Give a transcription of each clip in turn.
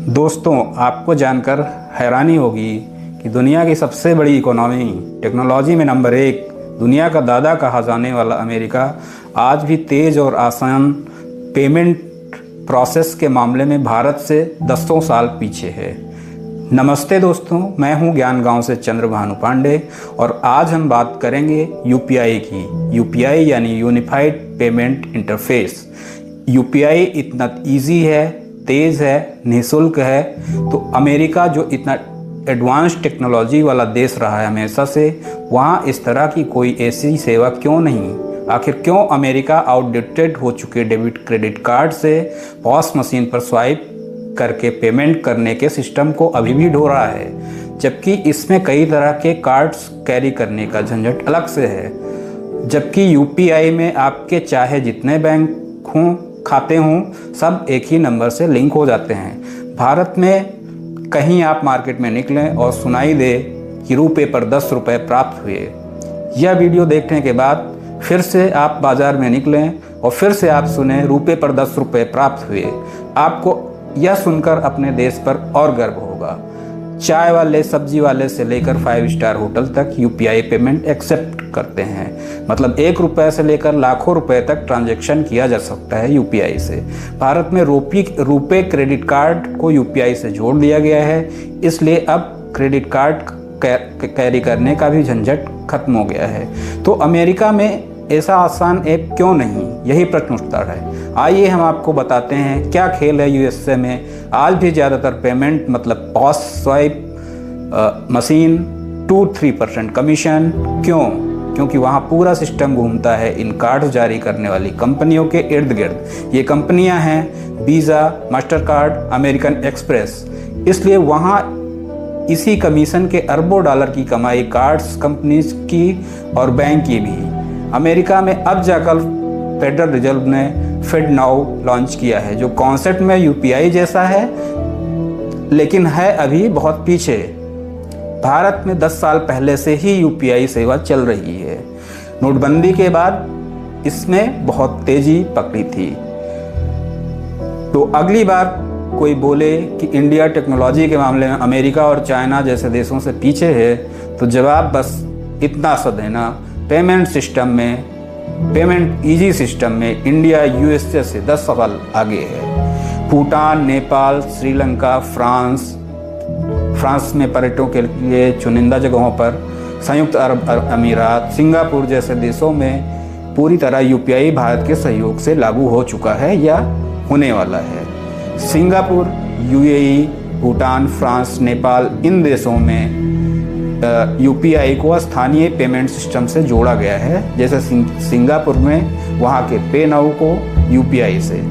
दोस्तों, आपको जानकर हैरानी होगी कि दुनिया की सबसे बड़ी इकोनॉमी, टेक्नोलॉजी में नंबर 1, दुनिया का दादा कहा जाने वाला अमेरिका आज भी तेज़ और आसान पेमेंट प्रोसेस के मामले में भारत से दसों साल पीछे है। नमस्ते दोस्तों, मैं हूं ज्ञान गांव से चंद्रभानु पांडे और आज हम बात करेंगे यूपीआई की। यूपीआई यानी यूनिफाइड पेमेंट इंटरफेस। यूपीआई इतना इजी है, तेज़ है, निःशुल्क है, तो अमेरिका जो इतना एडवांस टेक्नोलॉजी वाला देश रहा है हमेशा से, वहाँ इस तरह की कोई ऐसी सेवा क्यों नहीं? आखिर क्यों अमेरिका आउटडेटेड हो चुके डेबिट क्रेडिट कार्ड से पॉस मशीन पर स्वाइप करके पेमेंट करने के सिस्टम को अभी भी ढो रहा है, जबकि इसमें कई तरह के कार्ड्स कैरी करने का झंझट अलग से है। जबकि यूपीआई में आपके चाहे जितने बैंक हों, खाते हों, सब एक ही नंबर से लिंक हो जाते हैं। भारत में कहीं आप मार्केट में निकलें और सुनाई दे कि रुपये पर 10 रुपये प्राप्त हुए, यह वीडियो देखने के बाद फिर से आप बाज़ार में निकलें और फिर से आप सुने रुपये पर 10 रुपये प्राप्त हुए, आपको यह सुनकर अपने देश पर और गर्व होगा। चाय वाले, सब्जी वाले से लेकर 5 स्टार होटल तक यूपीआई पेमेंट एक्सेप्ट करते हैं। मतलब 1 रुपये से लेकर लाखों रुपए तक ट्रांजैक्शन किया जा सकता है यूपीआई से। भारत में रुपे क्रेडिट कार्ड को यूपीआई से जोड़ दिया गया है, इसलिए अब क्रेडिट कार्ड कैरी करने का भी झंझट खत्म हो गया है। तो अमेरिका में ऐसा आसान ऐप क्यों नहीं, यही प्रश्न उठता है। आइए हम आपको बताते हैं क्या खेल है यूएसए में। आज भी ज़्यादातर पेमेंट मतलब पॉस स्वाइप मशीन 2-3% कमीशन। क्यों? क्योंकि वहाँ पूरा सिस्टम घूमता है इन कार्ड्स जारी करने वाली कंपनियों के इर्द गिर्द। ये कंपनियाँ हैं visa, master card, American express. इसलिए वहाँ इसी कमीशन के अरबों डॉलर की कमाई कार्ड्स कंपनीज की और बैंक की भी। अमेरिका में अब जाकर फेडरल रिजर्व ने फेड नाउ लॉन्च किया है, जो कॉन्सेप्ट में यूपीआई जैसा है लेकिन है अभी बहुत पीछे। भारत में 10 साल पहले से ही यूपीआई सेवा चल रही है। नोटबंदी के बाद इसमें बहुत तेजी पकड़ी थी। तो अगली बार कोई बोले कि इंडिया टेक्नोलॉजी के मामले में अमेरिका और चाइना जैसे देशों से पीछे है, तो जवाब बस इतना सा देना, पेमेंट इजी सिस्टम में इंडिया यूएसए से 10 साल आगे है। भूटान, नेपाल, श्रीलंका, फ्रांस में पर्यटकों के लिए चुनिंदा जगहों पर, संयुक्त अरब अमीरात, सिंगापुर जैसे देशों में पूरी तरह यूपीआई भारत के सहयोग से लागू हो चुका है या होने वाला है। Singapore, UAE, Bhutan, France, Nepal, इन देशों में यूपीआई को स्थानीय पेमेंट सिस्टम से जोड़ा गया है। जैसे सिंगापुर में वहाँ के पे नाउ को यूपीआई से,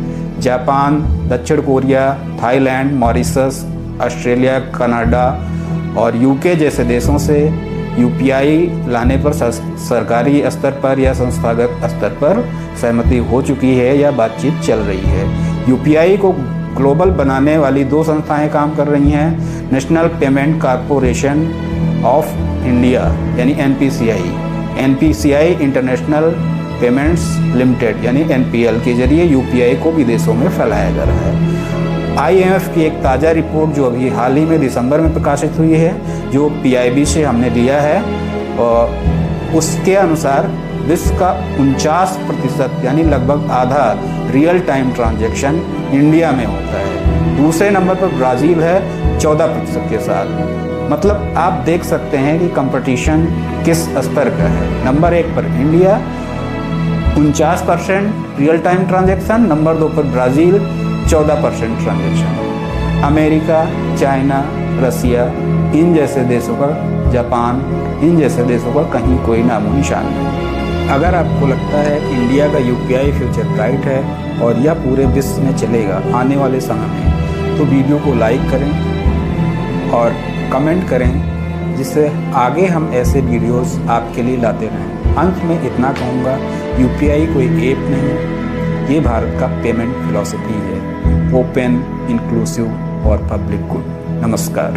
जापान, दक्षिण Korea, Thailand, Mauritius, Australia, Canada और यूके जैसे देशों से यूपीआई लाने पर सरकारी स्तर पर या संस्थागत स्तर पर सहमति हो चुकी है या बातचीत चल रही है। यूपीआई को ग्लोबल बनाने वाली 2 संस्थाएं काम कर रही हैं। National payment corporation of India यानी एनपीसीआई इंटरनेशनल पेमेंट्स लिमिटेड यानी एनपीएल के जरिए यूपीआई को विदेशों में फैलाया जा रहा है। आईएमएफ की एक ताज़ा रिपोर्ट जो अभी हाल ही में दिसंबर में प्रकाशित हुई है, जो पीआईबी से हमने लिया है, और उसके अनुसार विश्व का 49% यानी लगभग आधा रियल टाइम ट्रांजैक्शन इंडिया में होता है। दूसरे नंबर पर ब्राज़ील है 14% के साथ। मतलब आप देख सकते हैं कि कंपटीशन किस स्तर का है। नंबर 1 पर India 49% real time transaction, number 2 पर ब्राज़ील 14% ट्रांजैक्शन। अमेरिका, चाइना, रसिया, इन जैसे देशों का, जापान, इन जैसे देशों का कहीं कोई नामो निशान नहीं। अगर आपको लगता है कि इंडिया का यूपीआई फ्यूचर ब्राइट है और यह पूरे विश्व में चलेगा आने वाले समय में, तो वीडियो को लाइक करें और कमेंट करें, जिससे आगे हम ऐसे वीडियोस आपके लिए लाते रहें। अंत में इतना कहूँगा, यूपीआई कोई ऐप नहीं, ये भारत का पेमेंट फिलॉसफी है। ओपन, इंक्लूसिव और पब्लिक गुड। नमस्कार।